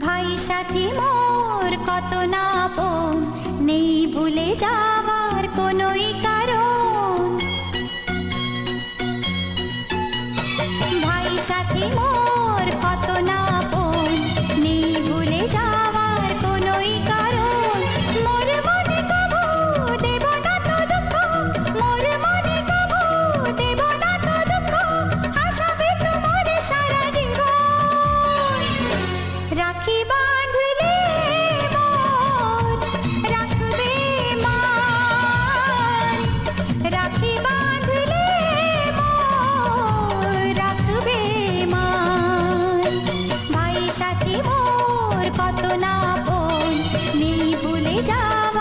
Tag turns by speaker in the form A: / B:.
A: ভাই সাথী মোর কত না আপন, নেই ভুলে যাবার কোনোই কারণ। ভাই সাথী মোর কত না আপন, নেই ভুলে যাবার কোনোই কারণ। মোর মনে কবু দেব না তো দুঃখ, মোর মনে কবু দেব না তো দুঃখ, আশাবে তোমার সারা জীবন। রাখি বাঁধলে মোর রাখবে মান, রাখি বাঁধলে মোর রাখবে মান। ভাই সাথী মোর কত না আপন, নেই ভুলে যাওয়া